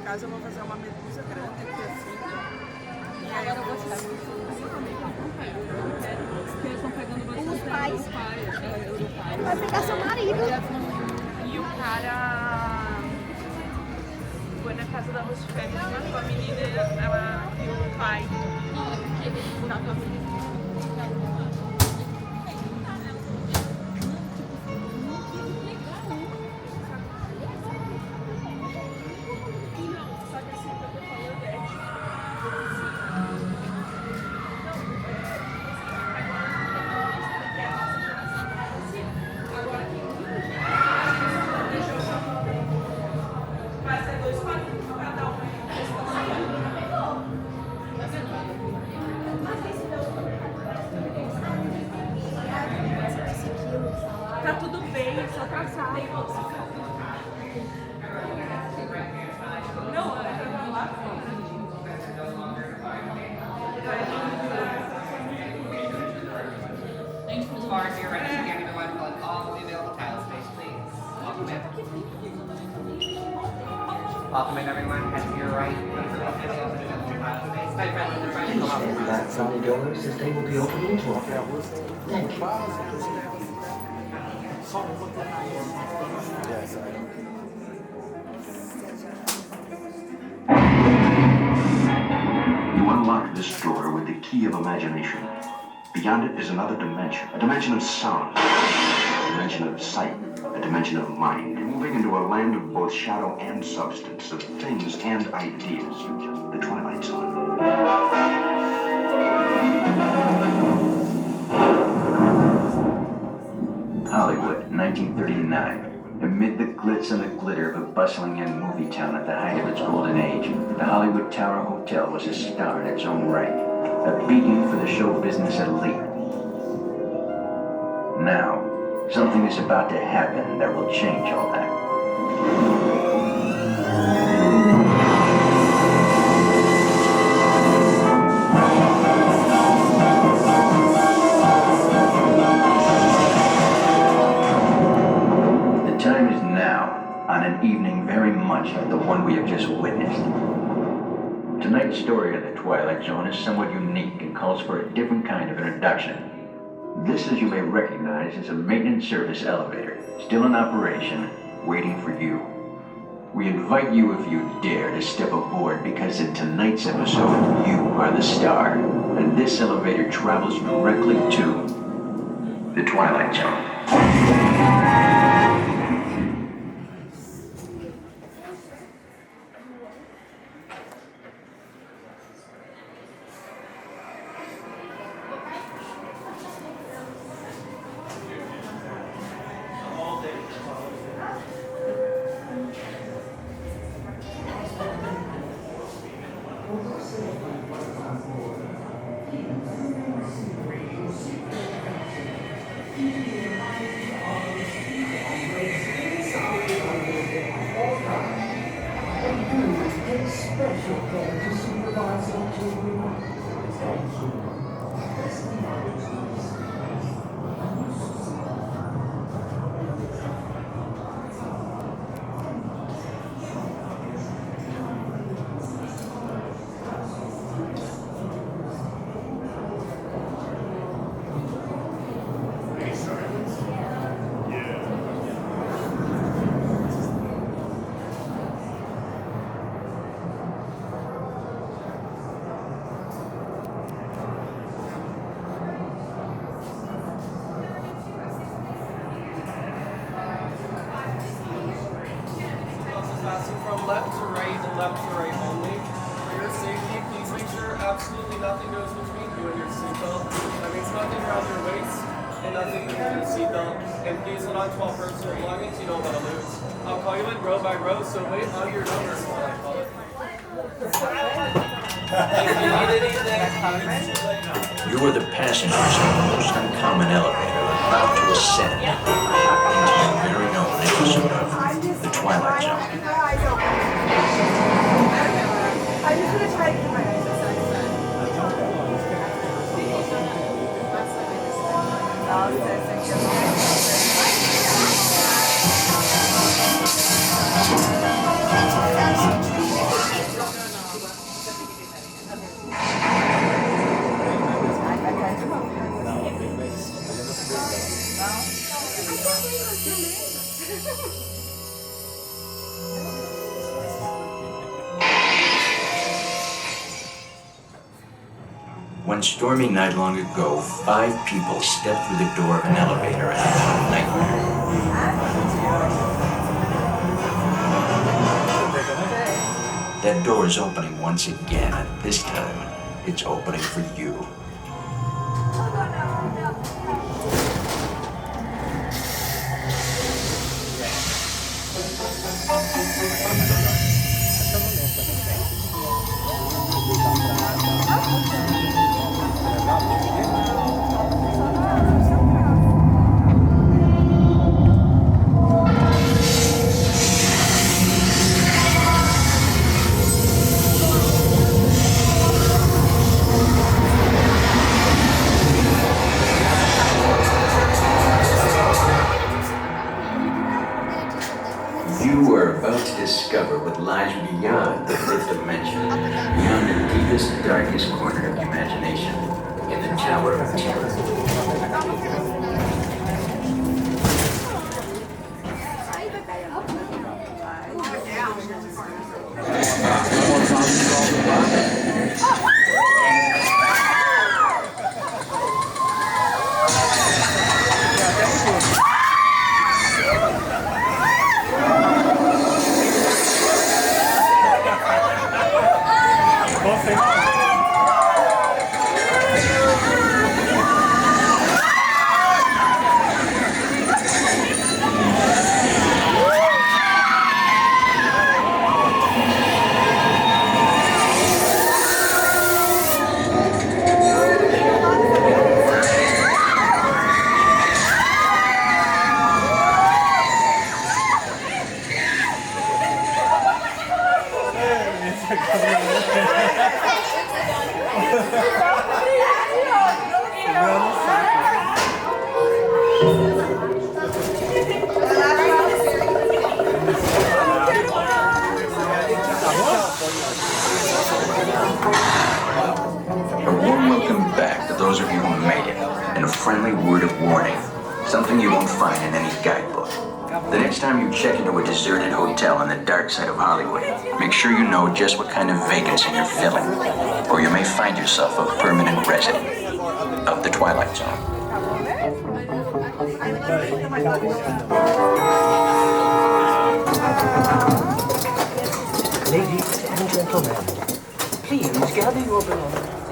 casa eu vou fazer uma medusa grande aqui assim. E aí eu vou tirar porque eles estão pegando bastante os pais. Vai pegar seu marido. E o cara foi na casa da luz de férias, matou a menina e ela viu o pai. Tá tudo bem, é só traçar. Não, é lá fora. Bars, you're right. You're going to want to fill all the available tile space, please. Welcome in. Welcome in, everyone. Head to your right. That sunny doors is able to be opened into a Thank you. You unlock this door with the key of imagination. Beyond it is another dimension, a dimension of sound, a dimension of sight, a dimension of mind. You're moving into a land of both shadow and substance, of things and ideas. The Twilight Zone. Hollywood, 1939. Amid the glitz and the glitter of a bustling young movie town at the height of its golden age, the Hollywood Tower Hotel was a star in its own right, a beacon for the show business elite. Now, something is about to happen that will change all that. On an evening very much like the one we have just witnessed. Tonight's story of the Twilight Zone is somewhat unique and calls for a different kind of introduction. This, as you may recognize, is a maintenance service elevator, still in operation, waiting for you. We invite you, if you dare, to step aboard because in tonight's episode, you are the star, and this elevator travels directly to the Twilight Zone. From left to right and left to right only. For your safety, please make sure absolutely nothing goes between you and your seatbelt. That means nothing around your waist and nothing between your seatbelt. And please hold on to all personal belongings you don't want to lose. I'll call you in row by row, so wait on your numbers while I call it. If you need anything, You are the passengers of the most uncommon elevator about to ascend into your very own episode of the Twilight Zone. I'm just gonna try to keep my eyes stormy night long ago, 5 people stepped through the door of an elevator and had a nightmare. That door is opening once again, and this time, it's opening for you. You are about to discover what lies beyond the 5th dimension, beyond the deepest, darkest corner of imagination, in the Tower of Terror. A warm welcome back to those of you who made it, and a friendly word of warning. Something you won't find in any guidebook. The next time you check into a deserted hotel on the dark side of Hollywood, make sure you know just what kind of vacancy you're filling, or you may find yourself a permanent resident of the Twilight Zone. Ladies and gentlemen, please gather your belongings.